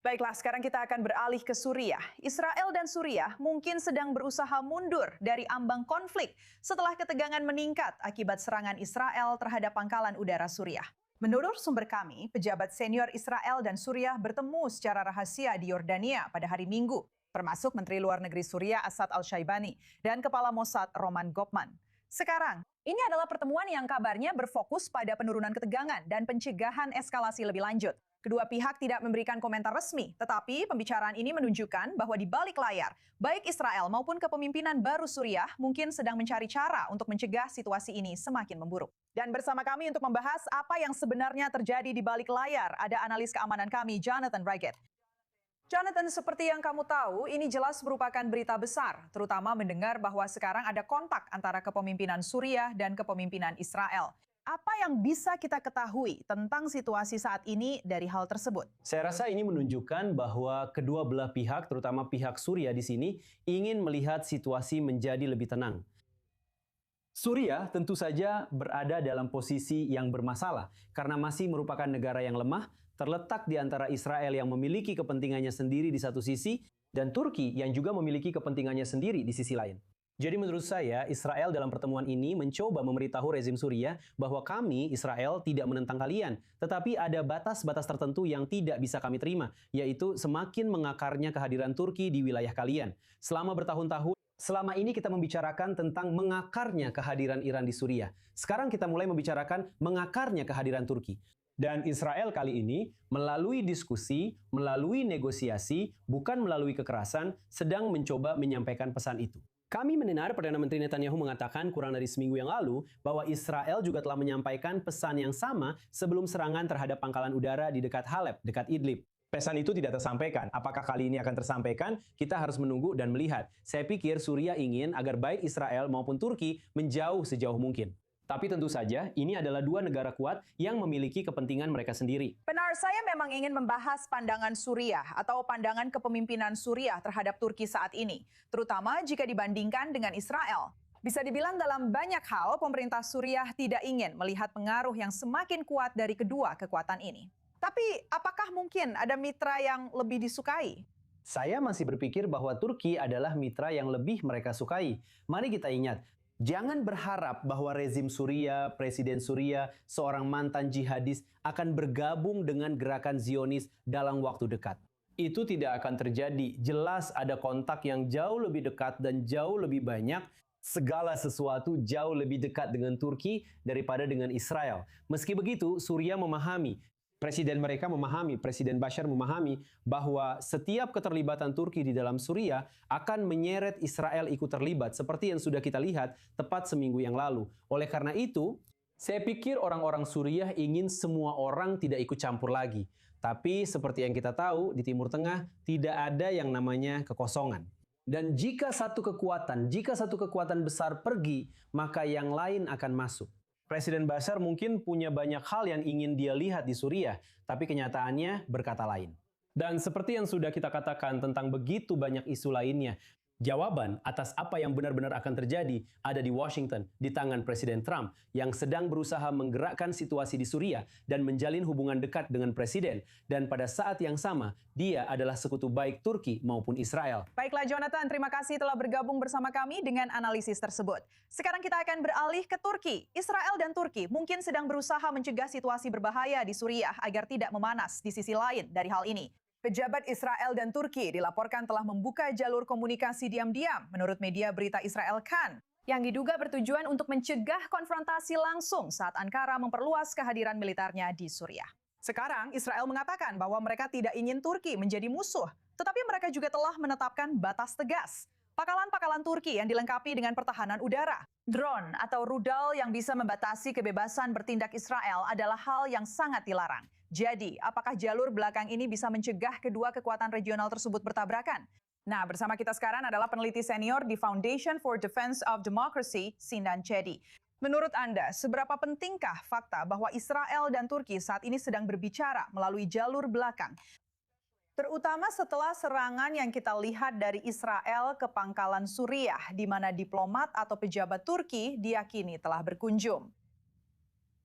Baiklah, sekarang kita akan beralih ke Suriah. Israel dan Suriah mungkin sedang berusaha mundur dari ambang konflik setelah ketegangan meningkat akibat serangan Israel terhadap pangkalan udara Suriah. Menurut sumber kami, pejabat senior Israel dan Suriah bertemu secara rahasia di Yordania pada hari Minggu, termasuk Menteri Luar Negeri Suriah Asad al-Shaibani dan Kepala Mossad Roman Gopman. Sekarang, ini adalah pertemuan yang kabarnya berfokus pada penurunan ketegangan dan pencegahan eskalasi lebih lanjut. Kedua pihak tidak memberikan komentar resmi, tetapi pembicaraan ini menunjukkan bahwa di balik layar, baik Israel maupun kepemimpinan baru Suriah mungkin sedang mencari cara untuk mencegah situasi ini semakin memburuk. Dan bersama kami untuk membahas apa yang sebenarnya terjadi di balik layar, ada analis keamanan kami, Jonathan Raggett. Jonathan, seperti yang kamu tahu, ini jelas merupakan berita besar, terutama mendengar bahwa sekarang ada kontak antara kepemimpinan Suriah dan kepemimpinan Israel. Apa yang bisa kita ketahui tentang situasi saat ini dari hal tersebut? Saya rasa ini menunjukkan bahwa kedua belah pihak, terutama pihak Suriah di sini, ingin melihat situasi menjadi lebih tenang. Suriah tentu saja berada dalam posisi yang bermasalah karena masih merupakan negara yang lemah, terletak di antara Israel yang memiliki kepentingannya sendiri di satu sisi dan Turki yang juga memiliki kepentingannya sendiri di sisi lain. Jadi menurut saya, Israel dalam pertemuan ini mencoba memberitahu rezim Suriah bahwa kami, Israel, tidak menentang kalian. Tetapi ada batas-batas tertentu yang tidak bisa kami terima, yaitu semakin mengakarnya kehadiran Turki di wilayah kalian. Selama bertahun-tahun, selama ini kita membicarakan tentang mengakarnya kehadiran Iran di Suriah. Sekarang kita mulai membicarakan mengakarnya kehadiran Turki. Dan Israel kali ini melalui diskusi, melalui negosiasi, bukan melalui kekerasan, sedang mencoba menyampaikan pesan itu. Kami mendengar Perdana Menteri Netanyahu mengatakan kurang dari seminggu yang lalu bahwa Israel juga telah menyampaikan pesan yang sama sebelum serangan terhadap pangkalan udara di dekat Halep, dekat Idlib. Pesan itu tidak tersampaikan. Apakah kali ini akan tersampaikan? Kita harus menunggu dan melihat. Saya pikir Suriah ingin agar baik Israel maupun Turki menjauh sejauh mungkin. Tapi tentu saja, ini adalah dua negara kuat yang memiliki kepentingan mereka sendiri. Benar, saya memang ingin membahas pandangan Suriah atau pandangan kepemimpinan Suriah terhadap Turki saat ini, terutama jika dibandingkan dengan Israel. Bisa dibilang dalam banyak hal, pemerintah Suriah tidak ingin melihat pengaruh yang semakin kuat dari kedua kekuatan ini. Tapi, apakah mungkin ada mitra yang lebih disukai? Saya masih berpikir bahwa Turki adalah mitra yang lebih mereka sukai. Mari kita ingat, jangan berharap bahwa rezim Suriah, Presiden Suriah, seorang mantan jihadis akan bergabung dengan gerakan Zionis dalam waktu dekat. Itu tidak akan terjadi. Jelas ada kontak yang jauh lebih dekat dan jauh lebih banyak. Segala sesuatu jauh lebih dekat dengan Turki daripada dengan Israel. Meski begitu, Suriah memahami. Presiden mereka memahami, Presiden Bashar memahami bahwa setiap keterlibatan Turki di dalam Suriah akan menyeret Israel ikut terlibat seperti yang sudah kita lihat tepat seminggu yang lalu. Oleh karena itu, saya pikir orang-orang Suriah ingin semua orang tidak ikut campur lagi. Tapi seperti yang kita tahu, di Timur Tengah tidak ada yang namanya kekosongan. Dan jika satu kekuatan besar pergi, maka yang lain akan masuk. Presiden Bashar mungkin punya banyak hal yang ingin dia lihat di Suriah, tapi kenyataannya berkata lain. Dan seperti yang sudah kita katakan tentang begitu banyak isu lainnya, jawaban atas apa yang benar-benar akan terjadi ada di Washington, di tangan Presiden Trump yang sedang berusaha menggerakkan situasi di Suriah dan menjalin hubungan dekat dengan Presiden. Dan pada saat yang sama, dia adalah sekutu baik Turki maupun Israel. Baiklah Jonathan, terima kasih telah bergabung bersama kami dengan analisis tersebut. Sekarang kita akan beralih ke Turki. Israel dan Turki mungkin sedang berusaha mencegah situasi berbahaya di Suriah agar tidak memanas di sisi lain dari hal ini. Pejabat Israel dan Turki dilaporkan telah membuka jalur komunikasi diam-diam menurut media berita Israel Kan, yang diduga bertujuan untuk mencegah konfrontasi langsung saat Ankara memperluas kehadiran militernya di Suriah. Sekarang Israel mengatakan bahwa mereka tidak ingin Turki menjadi musuh, tetapi mereka juga telah menetapkan batas tegas. Pangkalan-pangkalan Turki yang dilengkapi dengan pertahanan udara, drone atau rudal yang bisa membatasi kebebasan bertindak Israel adalah hal yang sangat dilarang. Jadi, apakah jalur belakang ini bisa mencegah kedua kekuatan regional tersebut bertabrakan? Nah, bersama kita sekarang adalah peneliti senior di Foundation for Defense of Democracy, Sindan Chedi. Menurut Anda, seberapa pentingkah fakta bahwa Israel dan Turki saat ini sedang berbicara melalui jalur belakang? Terutama setelah serangan yang kita lihat dari Israel ke pangkalan Suriah, di mana diplomat atau pejabat Turki diyakini telah berkunjung.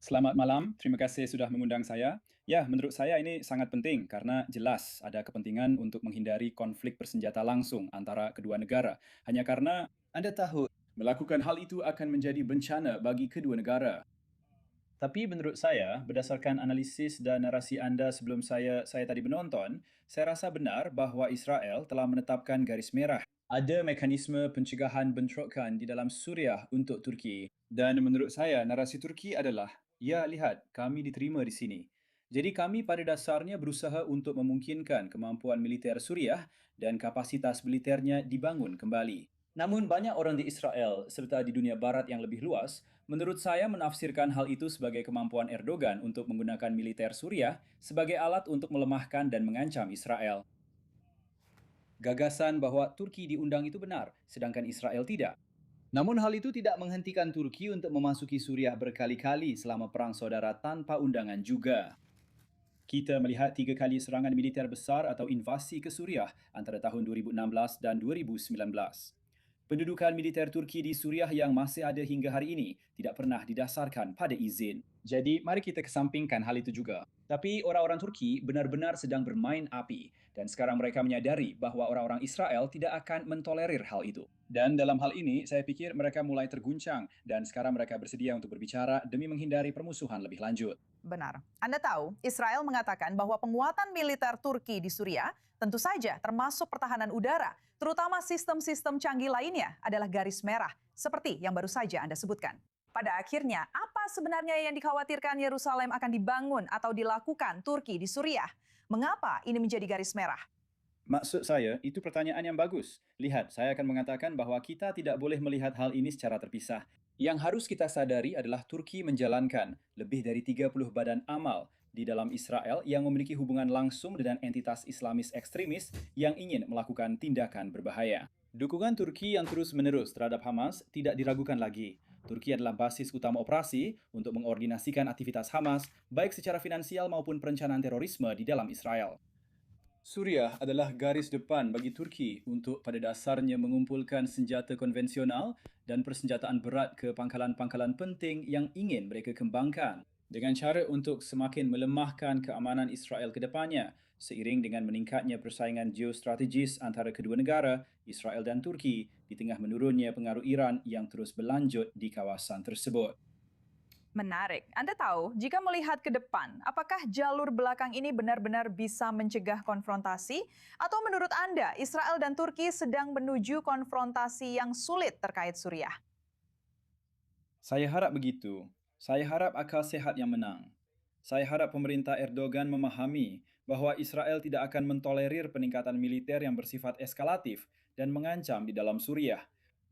Selamat malam, terima kasih sudah mengundang saya. Ya, menurut saya ini sangat penting karena jelas ada kepentingan untuk menghindari konflik bersenjata langsung antara kedua negara. Hanya karena Anda tahu, melakukan hal itu akan menjadi bencana bagi kedua negara. Tapi menurut saya, berdasarkan analisis dan narasi Anda sebelum saya tadi menonton, saya rasa benar bahawa Israel telah menetapkan garis merah. Ada mekanisme pencegahan bentrokan di dalam Suriah untuk Turki. Dan menurut saya, narasi Turki adalah, ya lihat, kami diterima di sini. Jadi kami pada dasarnya berusaha untuk memungkinkan kemampuan militer Suriah dan kapasitas militernya dibangun kembali. Namun banyak orang di Israel serta di dunia barat yang lebih luas, menurut saya menafsirkan hal itu sebagai kemampuan Erdogan untuk menggunakan militer Suriah sebagai alat untuk melemahkan dan mengancam Israel. Gagasan bahwa Turki diundang itu benar, sedangkan Israel tidak. Namun hal itu tidak menghentikan Turki untuk memasuki Suriah berkali-kali selama perang saudara tanpa undangan juga. Kita melihat 3 kali serangan militer besar atau invasi ke Suriah antara tahun 2016 dan 2019. Pendudukan militer Turki di Suriah yang masih ada hingga hari ini tidak pernah didasarkan pada izin. Jadi, mari kita kesampingkan hal itu juga. Tapi orang-orang Turki benar-benar sedang bermain api dan sekarang mereka menyadari bahwa orang-orang Israel tidak akan mentolerir hal itu. Dan dalam hal ini, saya pikir mereka mulai terguncang dan sekarang mereka bersedia untuk berbicara demi menghindari permusuhan lebih lanjut. Benar. Anda tahu, Israel mengatakan bahwa penguatan militer Turki di Suriah tentu saja termasuk pertahanan udara, terutama sistem-sistem canggih lainnya adalah garis merah, seperti yang baru saja Anda sebutkan. Pada akhirnya, apa sebenarnya yang dikhawatirkan Yerusalem akan dibangun atau dilakukan Turki di Suriah? Mengapa ini menjadi garis merah? Maksud saya, itu pertanyaan yang bagus. Lihat, saya akan mengatakan bahwa kita tidak boleh melihat hal ini secara terpisah. Yang harus kita sadari adalah Turki menjalankan lebih dari 30 badan amal di dalam Israel yang memiliki hubungan langsung dengan entitas Islamis ekstremis yang ingin melakukan tindakan berbahaya. Dukungan Turki yang terus-menerus terhadap Hamas tidak diragukan lagi. Turki adalah basis utama operasi untuk mengordinasikan aktivitas Hamas, baik secara finansial maupun perencanaan terorisme di dalam Israel. Suriah adalah garis depan bagi Turki untuk pada dasarnya mengumpulkan senjata konvensional dan persenjataan berat ke pangkalan-pangkalan penting yang ingin mereka kembangkan dengan cara untuk semakin melemahkan keamanan Israel ke depannya seiring dengan meningkatnya persaingan geostrategis antara kedua negara, Israel dan Turki, di tengah menurunnya pengaruh Iran yang terus berlanjut di kawasan tersebut. Menarik. Anda tahu, jika melihat ke depan, apakah jalur belakang ini benar-benar bisa mencegah konfrontasi? Atau menurut Anda, Israel dan Turki sedang menuju konfrontasi yang sulit terkait Suriah? Saya harap begitu. Saya harap akal sehat yang menang. Saya harap pemerintah Erdogan memahami bahwa Israel tidak akan mentolerir peningkatan militer yang bersifat eskalatif dan mengancam di dalam Suriah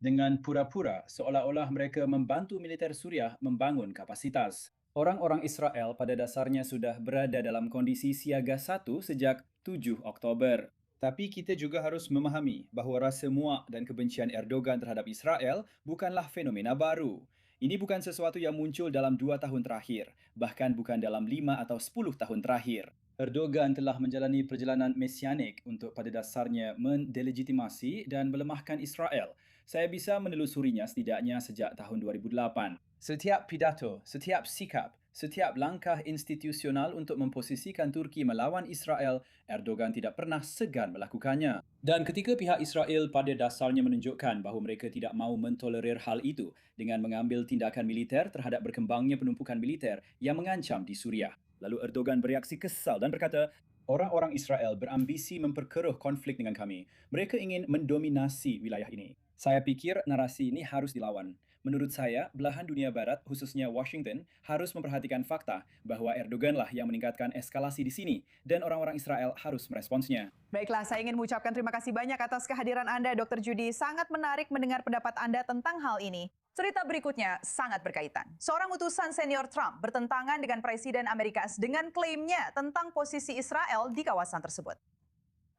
dengan pura-pura seolah-olah mereka membantu militer Suriah membangun kapasitas. Orang-orang Israel pada dasarnya sudah berada dalam kondisi siaga 1 sejak 7 Oktober. Tapi kita juga harus memahami bahawa rasa muak dan kebencian Erdogan terhadap Israel bukanlah fenomena baru. Ini bukan sesuatu yang muncul dalam 2 tahun terakhir, bahkan bukan dalam 5 atau 10 tahun terakhir. Erdogan telah menjalani perjalanan mesianik untuk pada dasarnya mendelegitimasi dan melemahkan Israel. Saya bisa menelusurinya setidaknya sejak tahun 2008. Setiap pidato, setiap sikap, setiap langkah institusional untuk memposisikan Turki melawan Israel, Erdogan tidak pernah segan melakukannya. Dan ketika pihak Israel pada dasarnya menunjukkan bahawa mereka tidak mahu mentolerir hal itu dengan mengambil tindakan militer terhadap berkembangnya penumpukan militer yang mengancam di Suriah. Lalu Erdogan bereaksi kesal dan berkata, orang-orang Israel berambisi memperkeruh konflik dengan kami. Mereka ingin mendominasi wilayah ini. Saya pikir narasi ini harus dilawan. Menurut saya, belahan dunia barat, khususnya Washington, harus memperhatikan fakta bahwa Erdoganlah yang meningkatkan eskalasi di sini dan orang-orang Israel harus meresponsnya. Baiklah, saya ingin mengucapkan terima kasih banyak atas kehadiran Anda, Dr. Judy. Sangat menarik mendengar pendapat Anda tentang hal ini. Cerita berikutnya sangat berkaitan. Seorang utusan senior Trump bertentangan dengan Presiden Amerika dengan klaimnya tentang posisi Israel di kawasan tersebut.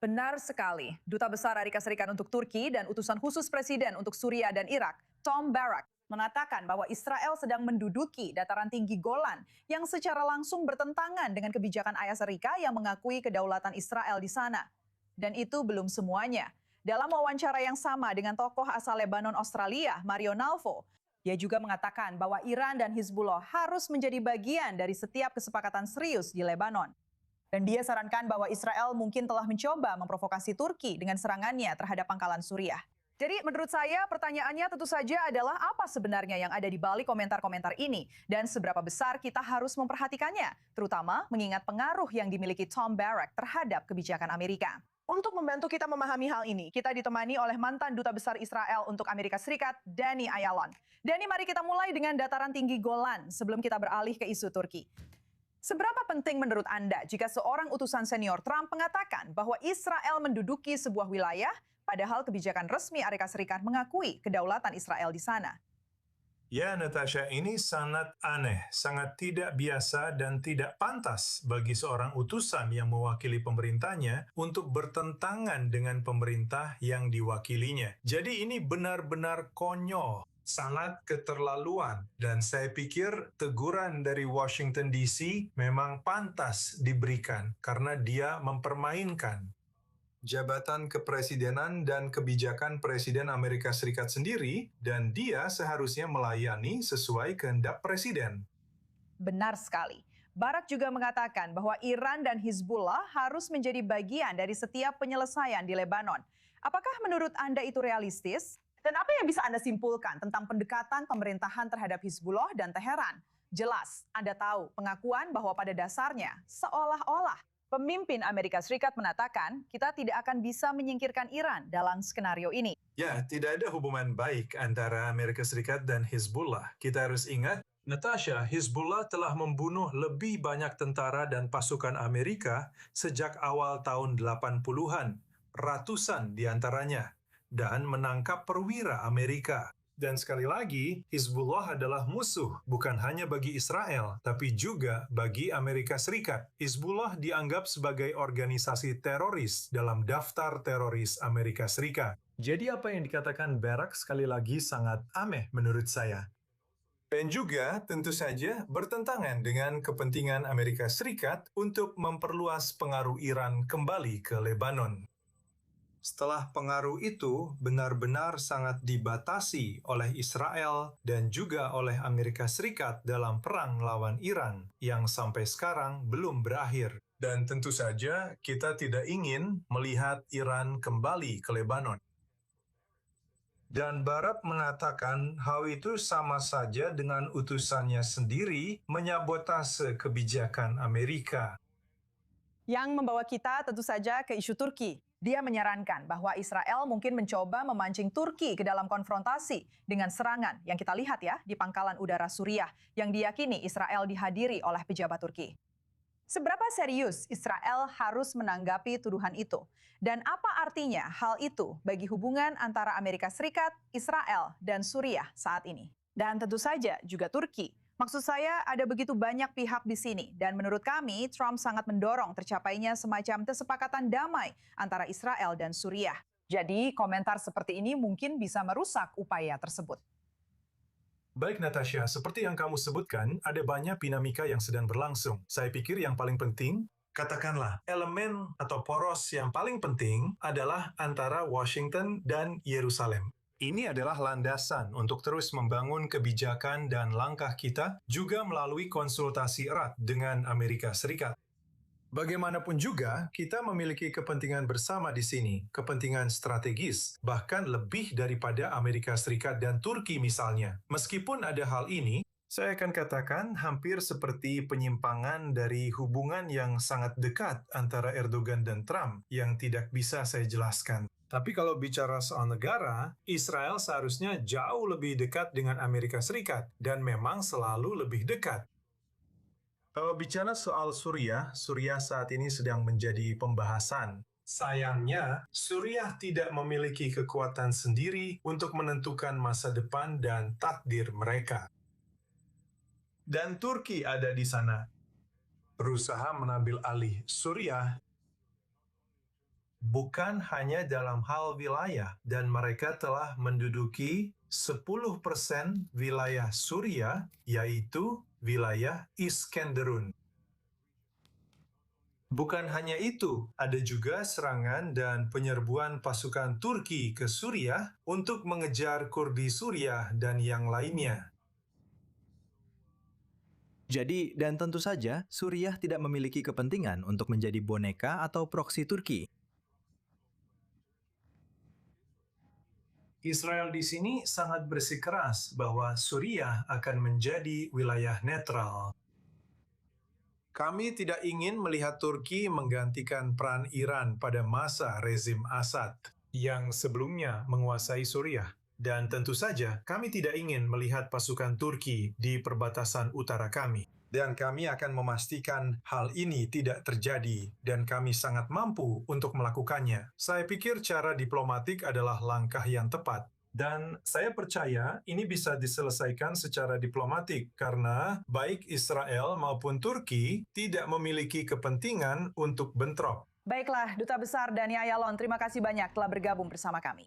Benar sekali, Duta Besar Amerika Serikat untuk Turki dan utusan khusus Presiden untuk Suriah dan Irak, Tom Barrack, mengatakan bahwa Israel sedang menduduki dataran tinggi Golan yang secara langsung bertentangan dengan kebijakan Ayas Serika yang mengakui kedaulatan Israel di sana. Dan itu belum semuanya. Dalam wawancara yang sama dengan tokoh asal Lebanon Australia, Mario Nalvo, Dia juga mengatakan bahwa Iran dan Hizbullah harus menjadi bagian dari setiap kesepakatan serius di Lebanon. Dan dia sarankan bahwa Israel mungkin telah mencoba memprovokasi Turki dengan serangannya terhadap pangkalan Suriah. Jadi menurut saya pertanyaannya tentu saja adalah apa sebenarnya yang ada di balik komentar-komentar ini dan seberapa besar kita harus memperhatikannya, terutama mengingat pengaruh yang dimiliki Tom Barrack terhadap kebijakan Amerika. Untuk membantu kita memahami hal ini, kita ditemani oleh mantan Duta Besar Israel untuk Amerika Serikat, Danny Ayalon. Danny, mari kita mulai dengan dataran tinggi Golan sebelum kita beralih ke isu Turki. Seberapa penting menurut Anda jika seorang utusan senior Trump mengatakan bahwa Israel menduduki sebuah wilayah, padahal kebijakan resmi Amerika Serikat mengakui kedaulatan Israel di sana? Ya, Natasha, ini sangat aneh, sangat tidak biasa dan tidak pantas bagi seorang utusan yang mewakili pemerintahnya untuk bertentangan dengan pemerintah yang diwakilinya. Jadi ini benar-benar konyol, sangat keterlaluan. Dan saya pikir teguran dari Washington DC memang pantas diberikan karena dia mempermainkan jabatan kepresidenan dan kebijakan Presiden Amerika Serikat sendiri, dan dia seharusnya melayani sesuai kehendak Presiden. Benar sekali. Barak juga mengatakan bahwa Iran dan Hizbullah harus menjadi bagian dari setiap penyelesaian di Lebanon. Apakah menurut Anda itu realistis? Dan apa yang bisa Anda simpulkan tentang pendekatan pemerintahan terhadap Hizbullah dan Teheran? Jelas, Anda tahu pengakuan bahwa pada dasarnya seolah-olah pemimpin Amerika Serikat mengatakan kita tidak akan bisa menyingkirkan Iran dalam skenario ini. Ya, tidak ada hubungan baik antara Amerika Serikat dan Hizbullah. Kita harus ingat, Natasha, Hizbullah telah membunuh lebih banyak tentara dan pasukan Amerika sejak awal tahun 80-an, ratusan diantaranya, dan menangkap perwira Amerika. Dan sekali lagi, Hizbullah adalah musuh bukan hanya bagi Israel, tapi juga bagi Amerika Serikat. Hizbullah dianggap sebagai organisasi teroris dalam daftar teroris Amerika Serikat. Jadi apa yang dikatakan Barak sekali lagi sangat aneh menurut saya. Dan juga tentu saja bertentangan dengan kepentingan Amerika Serikat untuk memperluas pengaruh Iran kembali ke Lebanon. Setelah pengaruh itu benar-benar sangat dibatasi oleh Israel dan juga oleh Amerika Serikat dalam perang lawan Iran yang sampai sekarang belum berakhir. Dan tentu saja kita tidak ingin melihat Iran kembali ke Lebanon. Dan Barat mengatakan hal itu sama saja dengan utusannya sendiri menyabotase kebijakan Amerika. Yang membawa kita tentu saja ke isu Turki. Dia menyarankan bahwa Israel mungkin mencoba memancing Turki ke dalam konfrontasi dengan serangan yang kita lihat ya di pangkalan udara Suriah yang diyakini Israel dihadiri oleh pejabat Turki. Seberapa serius Israel harus menanggapi tuduhan itu? Dan apa artinya hal itu bagi hubungan antara Amerika Serikat, Israel, dan Suriah saat ini? Dan tentu saja juga Turki. Maksud saya ada begitu banyak pihak di sini dan menurut kami Trump sangat mendorong tercapainya semacam kesepakatan damai antara Israel dan Suriah. Jadi komentar seperti ini mungkin bisa merusak upaya tersebut. Baik Natasha, seperti yang kamu sebutkan, ada banyak dinamika yang sedang berlangsung. Saya pikir yang paling penting, katakanlah, elemen atau poros yang paling penting adalah antara Washington dan Yerusalem. Ini adalah landasan untuk terus membangun kebijakan dan langkah kita juga melalui konsultasi erat dengan Amerika Serikat. Bagaimanapun juga, kita memiliki kepentingan bersama di sini, kepentingan strategis, bahkan lebih daripada Amerika Serikat dan Turki misalnya. Meskipun ada hal ini, saya akan katakan hampir seperti penyimpangan dari hubungan yang sangat dekat antara Erdogan dan Trump yang tidak bisa saya jelaskan. Tapi kalau bicara soal negara, Israel seharusnya jauh lebih dekat dengan Amerika Serikat dan memang selalu lebih dekat. Kalau bicara soal Suriah, Suriah saat ini sedang menjadi pembahasan. Sayangnya, Suriah tidak memiliki kekuatan sendiri untuk menentukan masa depan dan takdir mereka. Dan Turki ada di sana, berusaha mengambil alih Suriah. Bukan hanya dalam hal wilayah, dan mereka telah menduduki 10% wilayah Suriah, yaitu wilayah Iskenderun. Bukan hanya itu, ada juga serangan dan penyerbuan pasukan Turki ke Suriah untuk mengejar Kurdi Suriah dan yang lainnya. Jadi, dan tentu saja, Suriah tidak memiliki kepentingan untuk menjadi boneka atau proksi Turki. Israel di sini sangat bersikeras bahwa Suriah akan menjadi wilayah netral. Kami tidak ingin melihat Turki menggantikan peran Iran pada masa rezim Assad yang sebelumnya menguasai Suriah. Dan tentu saja, kami tidak ingin melihat pasukan Turki di perbatasan utara kami. Dan kami akan memastikan hal ini tidak terjadi, dan kami sangat mampu untuk melakukannya. Saya pikir cara diplomatik adalah langkah yang tepat. Dan saya percaya ini bisa diselesaikan secara diplomatik karena baik Israel maupun Turki tidak memiliki kepentingan untuk bentrok. Baiklah, Duta Besar Dani Ayalon, terima kasih banyak telah bergabung bersama kami.